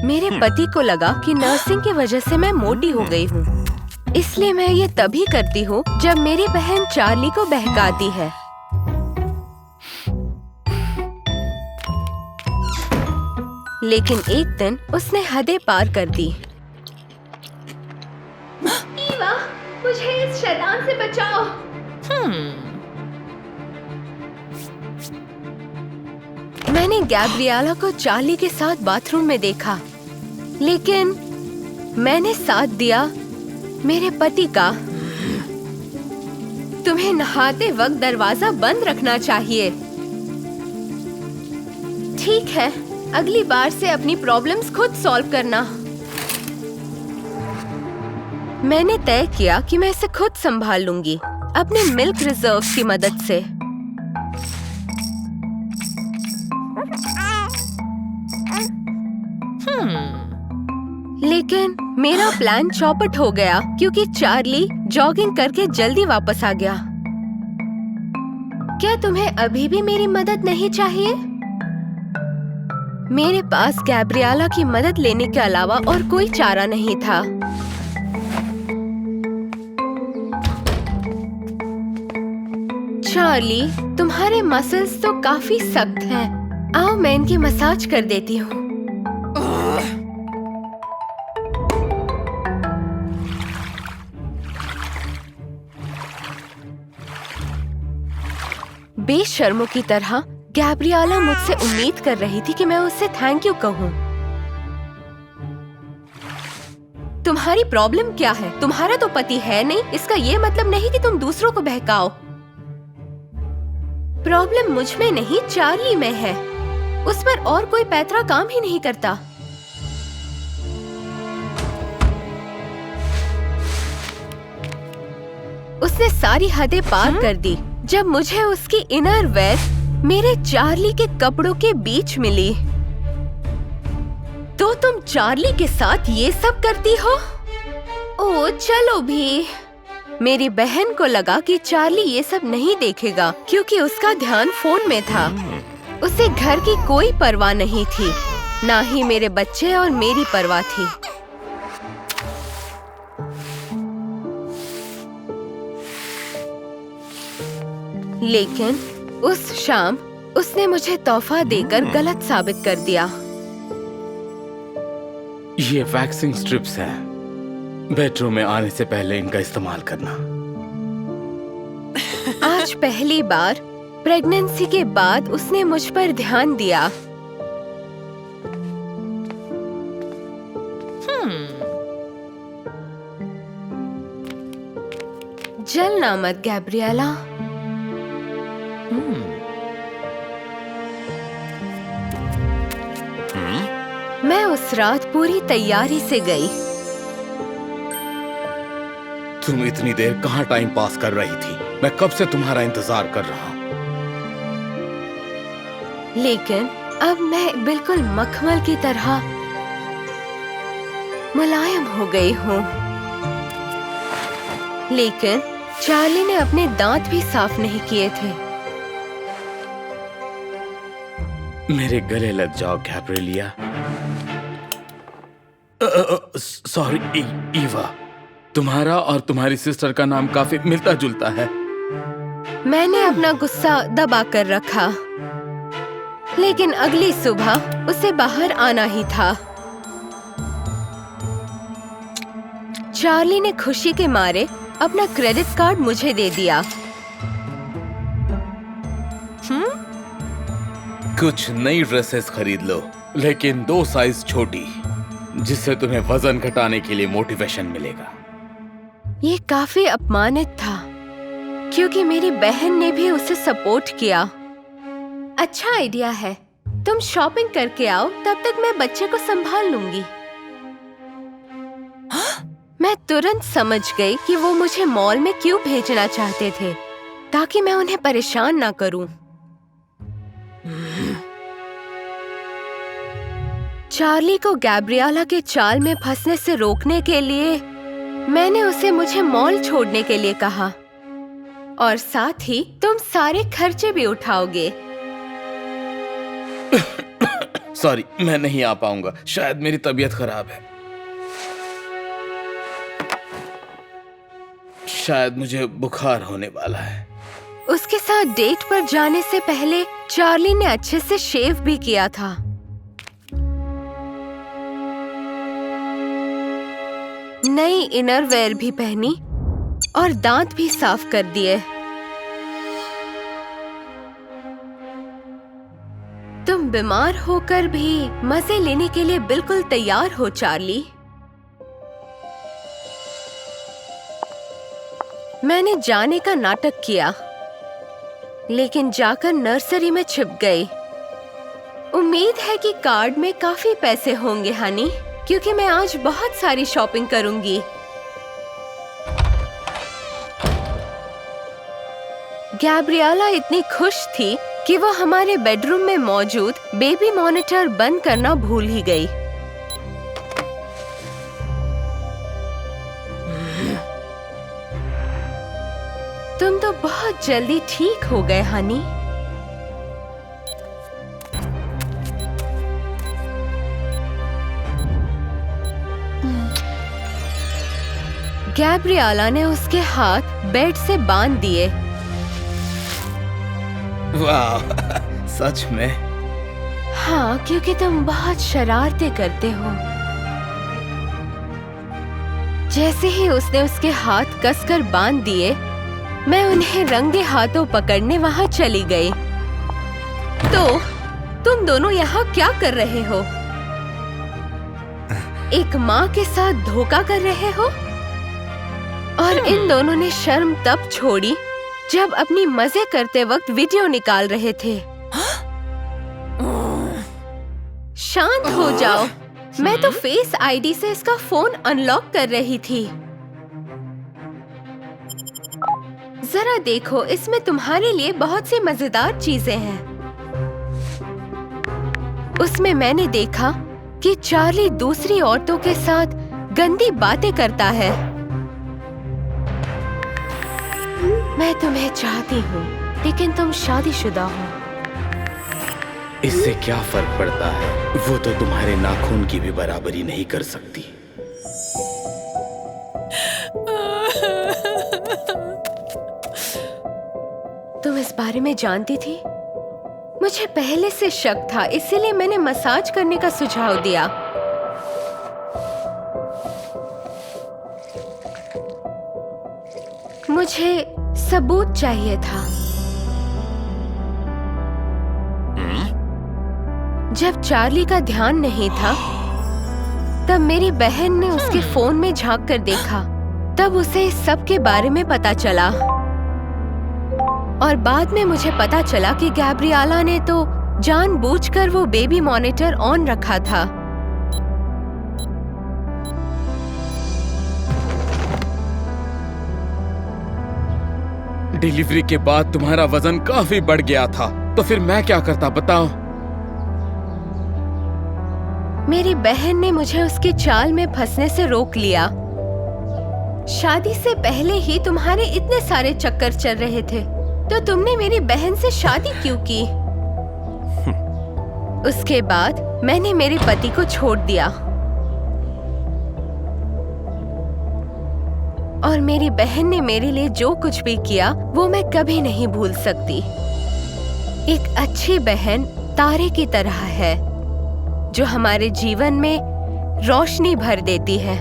मेरे पति को लगा कि नर्सिंग की वजह से मैं मोटी हो गई हूँ, इसलिए मैं ये तभी करती हूँ जब मेरी बहन चार्ली को बहकाती है। लेकिन एक दिन उसने हदें पार कर दी। ईवा, मुझे इस शैतान से बचाओ। मैंने गैब्रिएला को चार्ली के साथ बाथरूम में देखा, लेकिन मैंने साथ दिया मेरे पति का। तुम्हें नहाते वक्त दरवाजा बंद रखना चाहिए। ठीक है, अगली बार से अपनी प्रॉब्लम्स खुद सॉल्व करना। मैंने तय किया कि मैं इसे खुद संभाल लूंगी, अपने मिल्क रिजर्व की मदद से। लेकिन मेरा प्लान चौपट हो गया क्योंकि चार्ली जॉगिंग करके जल्दी वापस आ गया। क्या तुम्हें अभी भी मेरी मदद नहीं चाहिए? मेरे पास गैब्रिएला की मदद लेने के अलावा और कोई चारा नहीं था। चार्ली, तुम्हारे मसल्स तो काफी सख्त हैं। आओ मैं इनकी मसाज कर देती हूँ। बेशर्मों की तरह गैब्रिएला मुझसे उम्मीद कर रही थी कि मैं उससे थैंक यू कहूँ। तुम्हारी प्रॉब्लम क्या है? तुम्हारा तो पति है नहीं, इसका ये मतलब नहीं कि तुम दूसरों को बहकाओ। प्रॉब्लम मुझ में नहीं, चार्ली में है। उस पर और कोई पैतरा काम ही नहीं करता। उसने सारी हदें पार कर दी जब मुझे उसकी इनर वेयर मेरे चार्ली के कपड़ों के बीच मिली। तो तुम चार्ली के साथ ये सब करती हो? ओह चलो भी। मेरी बहन को लगा कि चार्ली ये सब नहीं देखेगा क्योंकि उसका ध्यान फोन में था। उसे घर की कोई परवाह नहीं थी, ना ही मेरे बच्चे और मेरी परवाह थी। लेकिन उस शाम उसने मुझे तोहफा देकर गलत साबित कर दिया। ये वैक्सिंग स्ट्रिप्स हैं। बेडरूम में आने से पहले इनका इस्तेमाल करना। आज पहली बार प्रेगनेंसी के बाद उसने मुझ पर ध्यान दिया। जलना मत गैब्रिएला। मैं उस रात पूरी तैयारी से गई। तुम इतनी देर कहाँ टाइम पास कर रही थी? मैं कब से तुम्हारा इंतजार कर रहा हूँ। लेकिन अब मैं बिल्कुल मखमल की तरह मुलायम हो गई हूँ। लेकिन चार्ली ने अपने दांत भी साफ नहीं किए थे। मेरे गले लग जाओ गैब्रिएला। सॉरी ईवा, तुम्हारा और तुम्हारी सिस्टर का नाम काफी मिलता जुलता है। मैंने अपना गुस्सा दबा कर रखा, लेकिन अगली सुबह उसे बाहर आना ही था। चार्ली ने खुशी के मारे अपना क्रेडिट कार्ड मुझे दे दिया। कुछ नई ड्रेसेस खरीद लो, लेकिन 2 साइज छोटी, जिससे तुम्हें वजन घटाने के लिए मोटिवेशन मिलेगा। ये काफी अपमानित था क्योंकि मेरी बहन ने भी उसे सपोर्ट किया। अच्छा आइडिया है, तुम शॉपिंग करके आओ, तब तक मैं बच्चे को संभाल लूंगी। मैं तुरंत समझ गई कि वो मुझे मॉल में क्यों भेजना चाहते थे, ताकि मैं उन्हें परेशान ना करूं। चार्ली को गैब्रिएला के चाल में फंसने से रोकने के लिए मैंने उसे मुझे मॉल छोड़ने के लिए कहा, और साथ ही तुम सारे खर्चे भी उठाओगे। सॉरी, मैं नहीं आ पाऊंगा। शायद मेरी तबीयत खराब है। शायद मुझे बुखार होने वाला है। उसके साथ डेट पर जाने से पहले चार्ली ने अच्छे से शेव भी किया था। नई इनरवेयर भी पहनी और दांत भी साफ कर दिए। तुम बीमार होकर भी मजे लेने के लिए बिल्कुल तैयार हो चार्ली। मैंने जाने का नाटक किया, लेकिन जाकर नर्सरी में छिप गई। उम्मीद है कि कार्ड में काफी पैसे होंगे हनी, क्योंकि मैं आज बहुत सारी शॉपिंग करूंगी। गैब्रिएला इतनी खुश थी कि वो हमारे बेडरूम में मौजूद बेबी मॉनिटर बंद करना भूल ही गई। तुम तो बहुत जल्दी ठीक हो गए हनी। गैब्रिएला ने उसके हाथ बेड से बांध दिए। वाह, सच में? हाँ, क्योंकि तुम बहुत शरारतें करते हो। जैसे ही उसने उसके हाथ कसकर बांध दिए, मैं उन्हें रंगे हाथों पकड़ने वहां चली गई। तो तुम दोनों यहाँ क्या कर रहे हो? एक माँ के साथ धोखा कर रहे हो? और इन दोनों ने शर्म तब छोड़ी जब अपनी मजे करते वक्त वीडियो निकाल रहे थे। शांत हो जाओ। मैं तो फेस आईडी से इसका फोन अनलॉक कर रही थी। जरा देखो, इसमें तुम्हारे लिए बहुत सी मजेदार चीजें हैं। उसमें मैंने देखा कि चार्ली दूसरी औरतों के साथ गंदी बातें करता है। मैं तुम्हें चाहती हूँ, लेकिन तुम शादीशुदा हो। इससे क्या फर्क पड़ता है? वो तो तुम्हारे नाखून की भी बराबरी नहीं कर सकती। तुम इस बारे में जानती थी? मुझे पहले से शक था, इसीलिए मैंने मसाज करने का सुझाव दिया। मुझे सबूत चाहिए था। जब चार्ली का ध्यान नहीं था, तब मेरी बहन ने उसके फोन में झांक कर देखा। तब उसे इस सब के बारे में पता चला। और बाद में मुझे पता चला कि गैब्रिएला ने तो जानबूझकर वो बेबी मॉनिटर ऑन रखा था। डिलीवरी के बाद तुम्हारा वजन काफी बढ़ गया था, तो फिर मैं क्या करता बताओ? मेरी बहन ने मुझे उसकी चाल में फंसने से रोक लिया। शादी से पहले ही तुम्हारे इतने सारे चक्कर चल रहे थे, तो तुमने मेरी बहन से शादी क्यों की? उसके बाद मैंने मेरे पति को छोड़ दिया और मेरी बहन ने मेरे लिए जो कुछ भी किया वो मैं कभी नहीं भूल सकती। एक अच्छी बहन तारे की तरह है जो हमारे जीवन में रोशनी भर देती है।